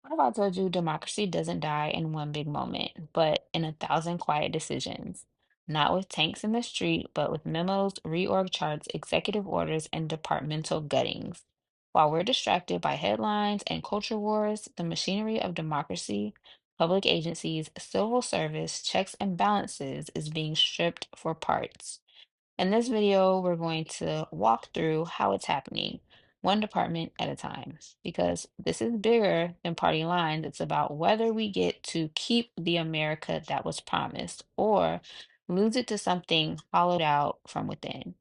What if I told you democracy doesn't die in one big moment, but in a thousand quiet decisions? Not with tanks in the street, but with memos, reorg charts, executive orders, and departmental guttings. While we're distracted by headlines and culture wars, the machinery of democracy, public agencies, civil service, checks and balances is being stripped for parts. In this video, we're going to walk through how it's happening, one department at a time, because this is bigger than party lines. It's about whether we get to keep the America that was promised or lose it to something hollowed out from within.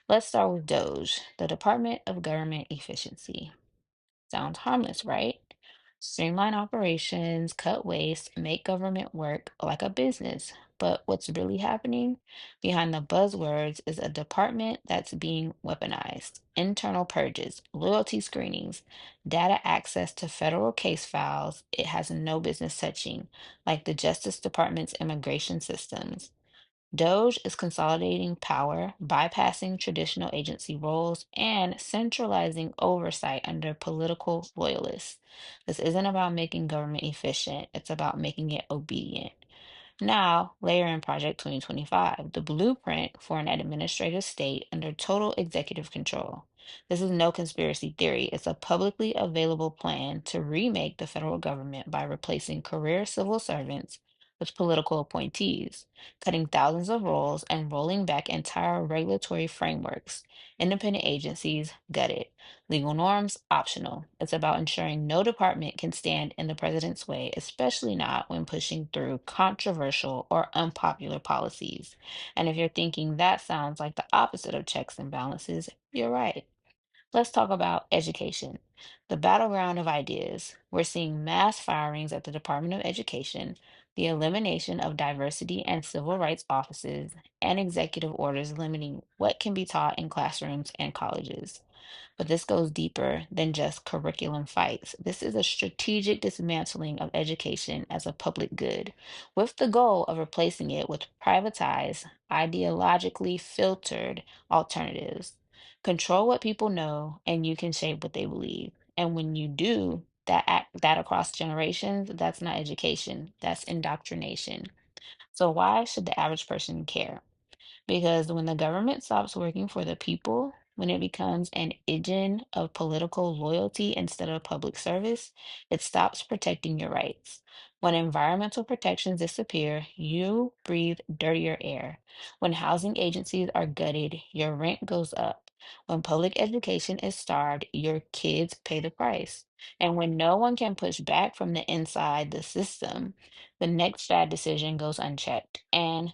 Let's start with DOGE, the Department of Government Efficiency. Sounds harmless, right? Streamline operations, cut waste, make government work like a business. But what's really happening behind the buzzwords is a department that's being weaponized. Internal purges, loyalty screenings, data access to federal case files it has no business touching, like the Justice Department's immigration systems. DOGE is consolidating power, bypassing traditional agency roles, and centralizing oversight under political loyalists. This isn't about making government efficient, it's about making it obedient. Now, layer in Project 2025, the blueprint for an administrative state under total executive control. This is no conspiracy theory. It's a publicly available plan to remake the federal government by replacing career civil servants with political appointees, cutting thousands of roles and rolling back entire regulatory frameworks. Independent agencies gutted. Legal norms optional. It's about ensuring no department can stand in the president's way, especially not when pushing through controversial or unpopular policies. And if you're thinking that sounds like the opposite of checks and balances, you're right. Let's talk about education, the battleground of ideas. We're seeing mass firings at the Department of Education, the elimination of diversity and civil rights offices, and executive orders limiting what can be taught in classrooms and colleges. But this goes deeper than just curriculum fights. This is a strategic dismantling of education as a public good, with the goal of replacing it with privatized, ideologically filtered alternatives. Control what people know, and you can shape what they believe. And when you do that across generations, that's not education, that's indoctrination. So why should the average person care? Because when the government stops working for the people, when it becomes an engine of political loyalty instead of public service, it stops protecting your rights. When environmental protections disappear, you breathe dirtier air. When housing agencies are gutted, your rent goes up. When public education is starved, your kids pay the price. And when no one can push back from the inside the system, the next bad decision goes unchecked. And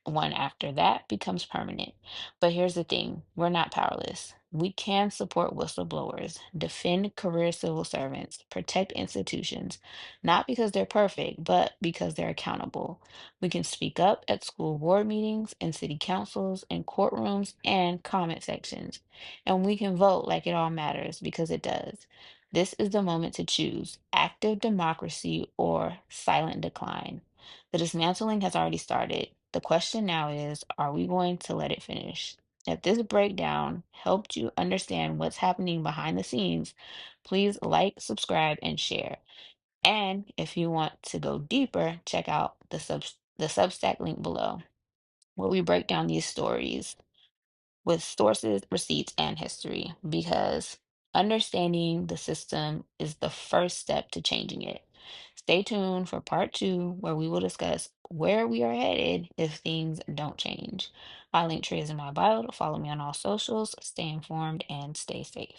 one after that becomes permanent. But here's the thing, we're not powerless. We can support whistleblowers, defend career civil servants, protect institutions, not because they're perfect, but because they're accountable. We can speak up at school board meetings, in city councils, in courtrooms, and comment sections. And we can vote like it all matters because it does. This is the moment to choose active democracy or silent decline. The dismantling has already started. The question now is, are we going to let it finish? If this breakdown helped you understand what's happening behind the scenes, please like, subscribe, and share. And if you want to go deeper, check out the Substack link below, where we break down these stories with sources, receipts, and history, because understanding the system is the first step to changing it. Stay tuned for part two, where we will discuss where we are headed if things don't change. My link tree is in my bio. Follow me on all socials. Stay informed and stay safe.